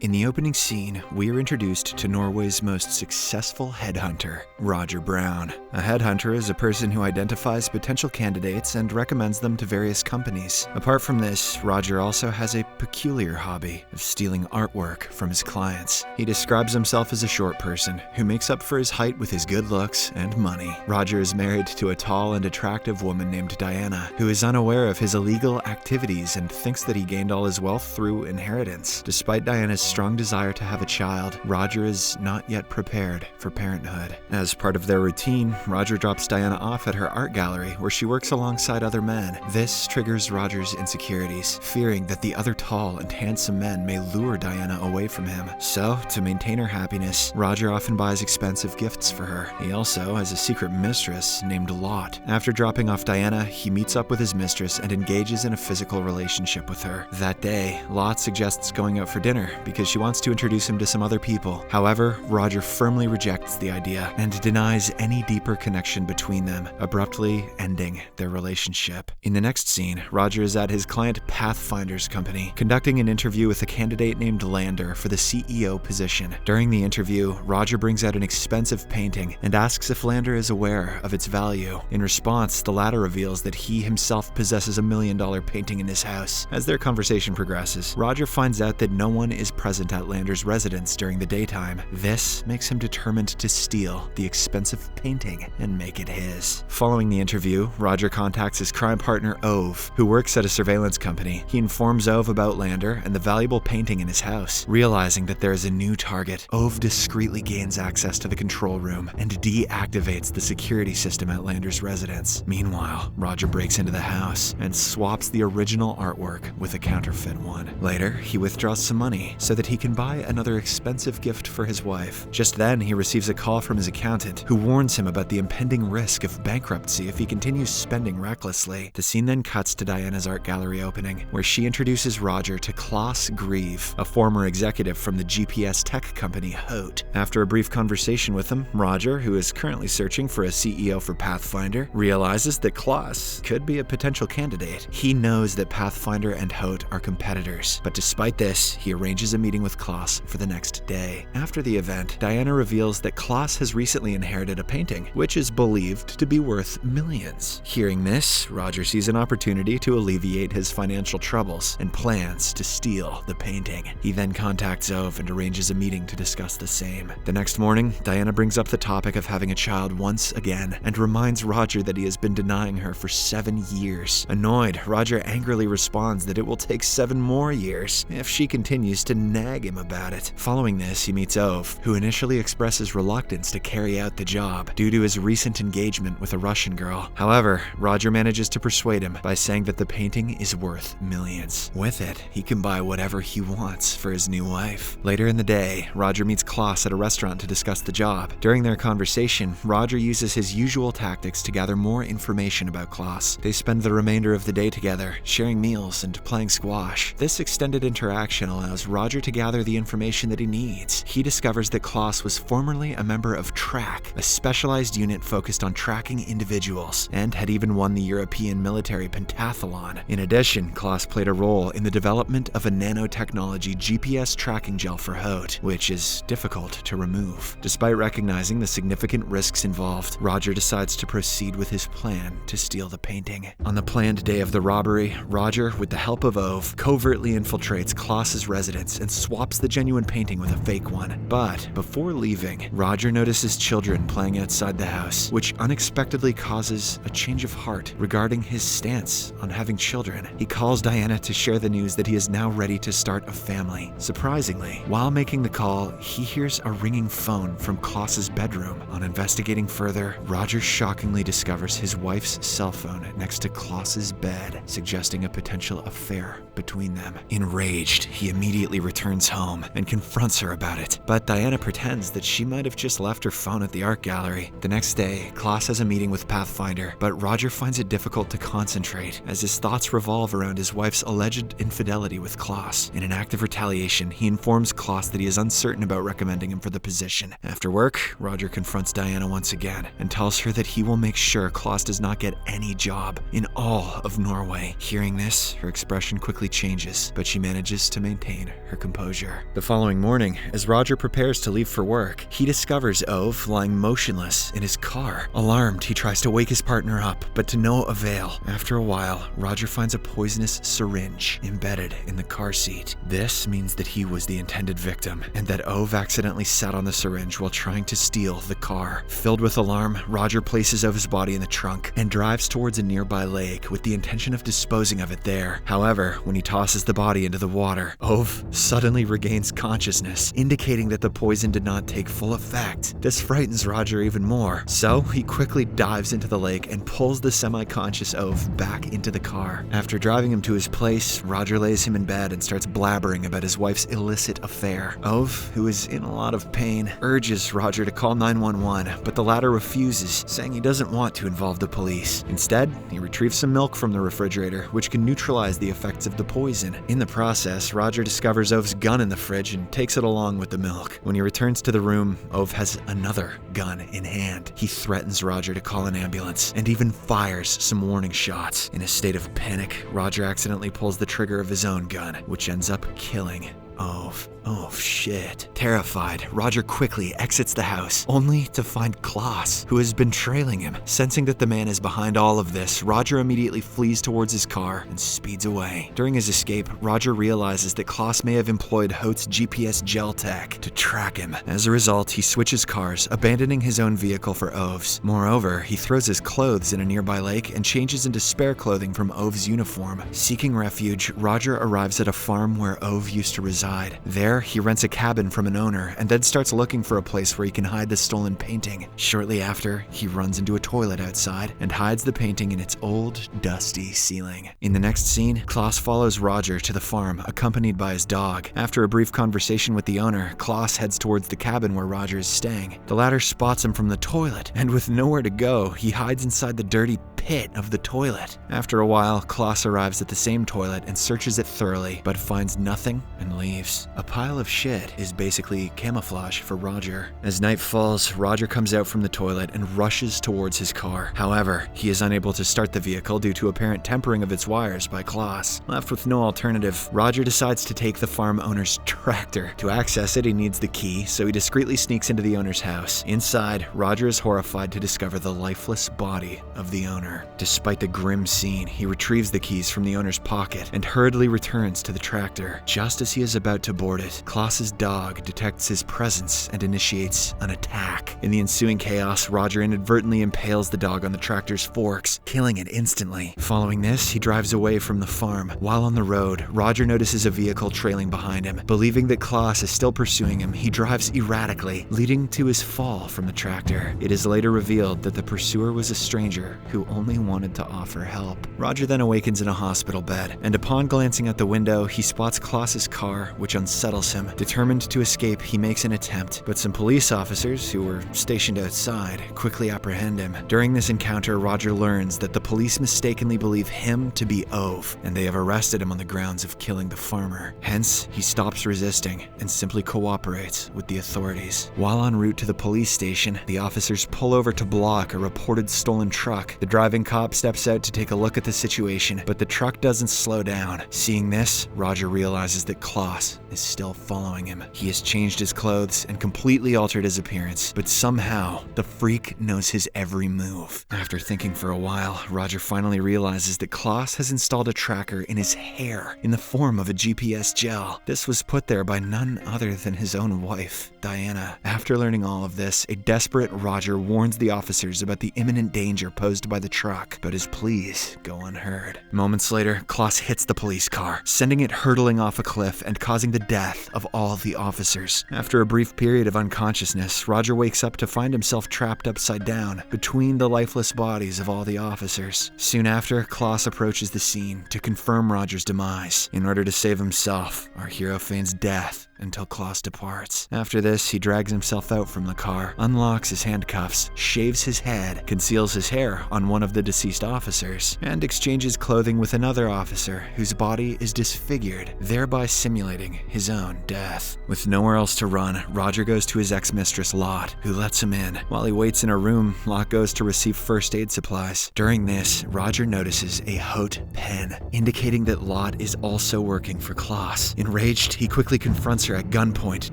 In the opening scene, we are introduced to Norway's most successful headhunter, Roger Brown. A headhunter is a person who identifies potential candidates and recommends them to various companies. Apart from this, Roger also has a peculiar hobby of stealing artwork from his clients. He describes himself as a short person who makes up for his height with his good looks and money. Roger is married to a tall and attractive woman named Diana, who is unaware of his illegal activities and thinks that he gained all his wealth through inheritance. Despite Diana's strong desire to have a child, Roger is not yet prepared for parenthood. As part of their routine, Roger drops Diana off at her art gallery where she works alongside other men. This triggers Roger's insecurities, fearing that the other tall and handsome men may lure Diana away from him. So, to maintain her happiness, Roger often buys expensive gifts for her. He also has a secret mistress named Lot. After dropping off Diana, he meets up with his mistress and engages in a physical relationship with her. That day, Lot suggests going out for dinner because she wants to introduce him to some other people. However, Roger firmly rejects the idea and denies any deeper connection between them, abruptly ending their relationship. In the next scene, Roger is at his client Pathfinder's company, conducting an interview with a candidate named Lander for the CEO position. During the interview, Roger brings out an expensive painting and asks if Lander is aware of its value. In response, the latter reveals that he himself possesses $1 million painting in his house. As their conversation progresses, Roger finds out that no one is present at Lander's residence during the daytime. This makes him determined to steal the expensive painting and make it his. Following the interview, Roger contacts his crime partner Ove, who works at a surveillance company. He informs Ove about Lander and the valuable painting in his house. Realizing that there is a new target, Ove discreetly gains access to the control room and deactivates the security system at Lander's residence. Meanwhile, Roger breaks into the house and swaps the original artwork with a counterfeit one. Later, he withdraws some money so that he can buy another expensive gift for his wife. Just then, he receives a call from his accountant, who warns him about the impending risk of bankruptcy if he continues spending recklessly. The scene then cuts to Diana's art gallery opening, where she introduces Roger to Klaus Grieve, a former executive from the GPS tech company Hote. After a brief conversation with him, Roger, who is currently searching for a CEO for Pathfinder, realizes that Klaus could be a potential candidate. He knows that Pathfinder and Hote are competitors, but despite this, he arranges a meeting with Klaus for the next day. After the event, Diana reveals that Klaus has recently inherited a painting, which is believed to be worth millions. Hearing this, Roger sees an opportunity to alleviate his financial troubles and plans to steal the painting. He then contacts Ove and arranges a meeting to discuss the same. The next morning, Diana brings up the topic of having a child once again and reminds Roger that he has been denying her for 7 years. Annoyed, Roger angrily responds that it will take 7 more years if she continues to nag him about it. Following this, he meets Ove, who initially expresses reluctance to carry out the job due to his recent engagement with a Russian girl. However, Roger manages to persuade him by saying that the painting is worth millions. With it, he can buy whatever he wants for his new wife. Later in the day, Roger meets Klaus at a restaurant to discuss the job. During their conversation, Roger uses his usual tactics to gather more information about Klaus. They spend the remainder of the day together, sharing meals and playing squash. This extended interaction allows Roger to gather the information that he needs. He discovers that Klaus was formerly a member of TRACK, a specialized unit focused on tracking individuals, and had even won the European military pentathlon. In addition, Klaus played a role in the development of a nanotechnology GPS tracking gel for Hote, which is difficult to remove. Despite recognizing the significant risks involved, Roger decides to proceed with his plan to steal the painting. On the planned day of the robbery, Roger, with the help of Ove, covertly infiltrates Klaus's residence and swaps the genuine painting with a fake one. But before leaving, Roger notices children playing outside the house, which unexpectedly causes a change of heart regarding his stance on having children. He calls Diana to share the news that he is now ready to start a family. Surprisingly, while making the call, he hears a ringing phone from Klaus's bedroom. On investigating further, Roger shockingly discovers his wife's cell phone next to Klaus's bed, suggesting a potential affair between them. Enraged, he immediately returns home and confronts her about it, but Diana pretends that she might have just left her phone at the art gallery. The next day, Klaus has a meeting with Pathfinder, but Roger finds it difficult to concentrate as his thoughts revolve around his wife's alleged infidelity with Klaus. In an act of retaliation, he informs Klaus that he is uncertain about recommending him for the position. After work, Roger confronts Diana once again and tells her that he will make sure Klaus does not get any job in all of Norway. Hearing this, her expression quickly changes, but she manages to maintain her composure. composure. The following morning, as Roger prepares to leave for work, he discovers Ove lying motionless in his car. Alarmed, he tries to wake his partner up, but to no avail. After a while, Roger finds a poisonous syringe embedded in the car seat. This means that he was the intended victim, and that Ove accidentally sat on the syringe while trying to steal the car. Filled with alarm, Roger places Ove's body in the trunk and drives towards a nearby lake with the intention of disposing of it there. However, when he tosses the body into the water, Ove suddenly regains consciousness, indicating that the poison did not take full effect. This frightens Roger even more, so he quickly dives into the lake and pulls the semi-conscious Ove back into the car. After driving him to his place, Roger lays him in bed and starts blabbering about his wife's illicit affair. Ove, who is in a lot of pain, urges Roger to call 911, but the latter refuses, saying he doesn't want to involve the police. Instead, he retrieves some milk from the refrigerator, which can neutralize the effects of the poison. In the process, Roger discovers Ove's gun in the fridge and takes it along with the milk. When he returns to the room, Ove has another gun in hand. He threatens Roger to call an ambulance and even fires some warning shots. In a state of panic, Roger accidentally pulls the trigger of his own gun, which ends up killing Ove. Oh shit. Terrified, Roger quickly exits the house, only to find Klaus, who has been trailing him. Sensing that the man is behind all of this, Roger immediately flees towards his car and speeds away. During his escape, Roger realizes that Klaus may have employed Hote's GPS gel tech to track him. As a result, he switches cars, abandoning his own vehicle for Ove's. Moreover, he throws his clothes in a nearby lake and changes into spare clothing from Ove's uniform. Seeking refuge, Roger arrives at a farm where Ove used to reside. There, he rents a cabin from an owner and then starts looking for a place where he can hide the stolen painting. Shortly after, he runs into a toilet outside and hides the painting in its old, dusty ceiling. In the next scene, Klaus follows Roger to the farm, accompanied by his dog. After a brief conversation with the owner, Klaus heads towards the cabin where Roger is staying. The latter spots him from the toilet, and with nowhere to go, he hides inside the dirty pit of the toilet. After a while, Klaus arrives at the same toilet and searches it thoroughly, but finds nothing and leaves. A pile of shit is basically camouflage for Roger. As night falls, Roger comes out from the toilet and rushes towards his car. However, he is unable to start the vehicle due to apparent tempering of its wires by Klaus. Left with no alternative, Roger decides to take the farm owner's tractor. To access it, he needs the key, so he discreetly sneaks into the owner's house. Inside, Roger is horrified to discover the lifeless body of the owner. Despite the grim scene, he retrieves the keys from the owner's pocket and hurriedly returns to the tractor. Just as he is about to board it, Klaus's dog detects his presence and initiates an attack. In the ensuing chaos, Roger inadvertently impales the dog on the tractor's forks, killing it instantly. Following this, he drives away from the farm. While on the road, Roger notices a vehicle trailing behind him. Believing that Klaus is still pursuing him, he drives erratically, leading to his fall from the tractor. It is later revealed that the pursuer was a stranger who only wanted to offer help. Roger then awakens in a hospital bed, and upon glancing out the window, he spots Klaus's car, which unsettles him. Determined to escape, he makes an attempt, but some police officers, who were stationed outside, quickly apprehend him. During this encounter, Roger learns that the police mistakenly believe him to be Ove, and they have arrested him on the grounds of killing the farmer. Hence, he stops resisting and simply cooperates with the authorities. While en route to the police station, the officers pull over to block a reported stolen truck. The driving cop steps out to take a look at the situation, but the truck doesn't slow down. Seeing this, Roger realizes that Klaus is still following him. He has changed his clothes and completely altered his appearance, but somehow, the freak knows his every move. After thinking for a while, Roger finally realizes that Klaus has installed a tracker in his hair in the form of a GPS gel. This was put there by none other than his own wife, Diana. After learning all of this, a desperate Roger warns the officers about the imminent danger posed by the truck, but his pleas go unheard. Moments later, Klaus hits the police car, sending it hurtling off a cliff and causing the death of all the officers. After a brief period of unconsciousness, Roger wakes up to find himself trapped upside down between the lifeless bodies of all the officers. Soon after, Klaus approaches the scene to confirm Roger's demise. In order to save himself, our hero feigns death until Klaus departs. After this, he drags himself out from the car, unlocks his handcuffs, shaves his head, conceals his hair on one of the deceased officers, and exchanges clothing with another officer whose body is disfigured, thereby simulating his own death. With nowhere else to run, Roger goes to his ex-mistress Lot, who lets him in. While he waits in a room, Lot goes to receive first aid supplies. During this, Roger notices a haute pen, indicating that Lot is also working for Klaus. Enraged, he quickly confronts her at gunpoint,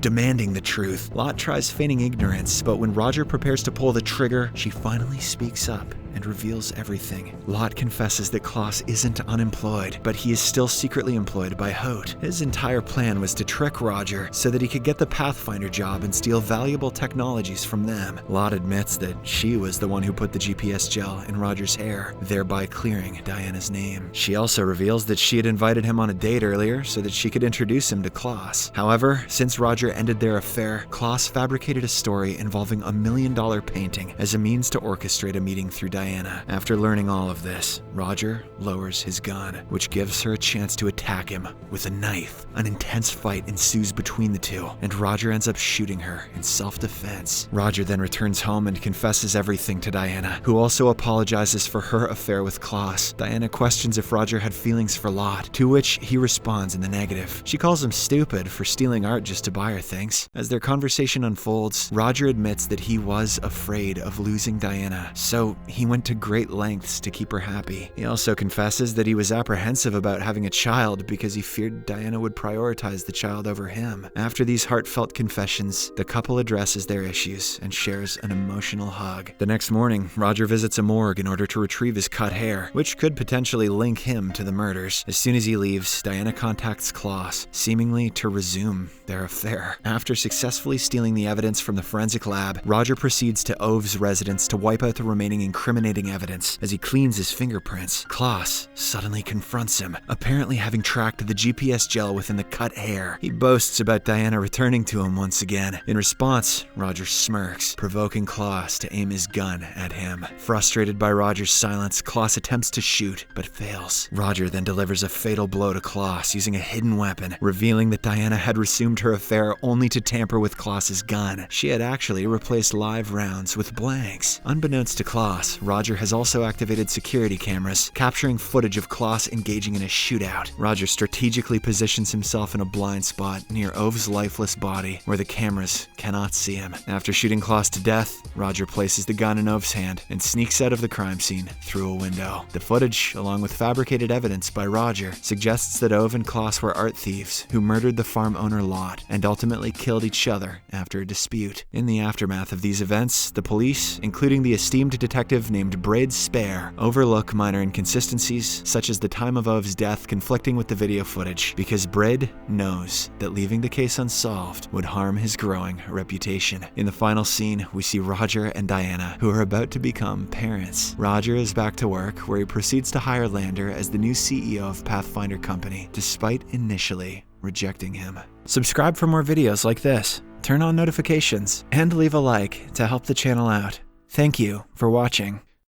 demanding the truth. Lot tries feigning ignorance, but when Roger prepares to pull the trigger, she finally speaks up and reveals everything. Lot confesses that Klaus isn't unemployed, but he is still secretly employed by Haute. His entire plan was to trick Roger so that he could get the Pathfinder job and steal valuable technologies from them. Lot admits that she was the one who put the GPS gel in Roger's hair, thereby clearing Diana's name. She also reveals that she had invited him on a date earlier so that she could introduce him to Klaus. However, since Roger ended their affair, Klaus fabricated a story involving a $1 million painting as a means to orchestrate a meeting through Diana. After learning all of this, Roger lowers his gun, which gives her a chance to attack him with a knife. An intense fight ensues between the two, and Roger ends up shooting her in self-defense. Roger then returns home and confesses everything to Diana, who also apologizes for her affair with Klaus. Diana questions if Roger had feelings for Lot, to which he responds in the negative. She calls him stupid for stealing art just to buy her things. As their conversation unfolds, Roger admits that he was afraid of losing Diana, so he went to great lengths to keep her happy. He also confesses that he was apprehensive about having a child because he feared Diana would prioritize the child over him. After these heartfelt confessions, the couple addresses their issues and shares an emotional hug. The next morning, Roger visits a morgue in order to retrieve his cut hair, which could potentially link him to the murders. As soon as he leaves, Diana contacts Klaus, seemingly to resume their affair. After successfully stealing the evidence from the forensic lab, Roger proceeds to Ove's residence to wipe out the remaining incriminating evidence. As he cleans his fingerprints, Klaus suddenly confronts him, apparently having tracked the GPS gel within the cut hair. He boasts about Diana returning to him once again. In response, Roger smirks, provoking Klaus to aim his gun at him. Frustrated by Roger's silence, Klaus attempts to shoot, but fails. Roger then delivers a fatal blow to Klaus using a hidden weapon, revealing that Diana had resumed her affair only to tamper with Klaus's gun. She had actually replaced live rounds with blanks. Unbeknownst to Klaus, Roger has also activated security cameras, capturing footage of Klaus engaging in a shootout. Roger strategically positions himself in a blind spot near Ove's lifeless body, where the cameras cannot see him. After shooting Klaus to death, Roger places the gun in Ove's hand and sneaks out of the crime scene through a window. The footage, along with fabricated evidence by Roger, suggests that Ove and Klaus were art thieves who murdered the farm owner Lot and ultimately killed each other after a dispute. In the aftermath of these events, the police, including the esteemed detective named Braid Spare, overlook minor inconsistencies, such as the time of Ove's death conflicting with the video footage, because Braid knows that leaving the case unsolved would harm his growing reputation. In the final scene, we see Roger and Diana, who are about to become parents. Roger is back to work, where he proceeds to hire Lander as the new CEO of Pathfinder Company, despite initially rejecting him. Subscribe for more videos like this, turn on notifications, and leave a like to help the channel out. Thank you for watching.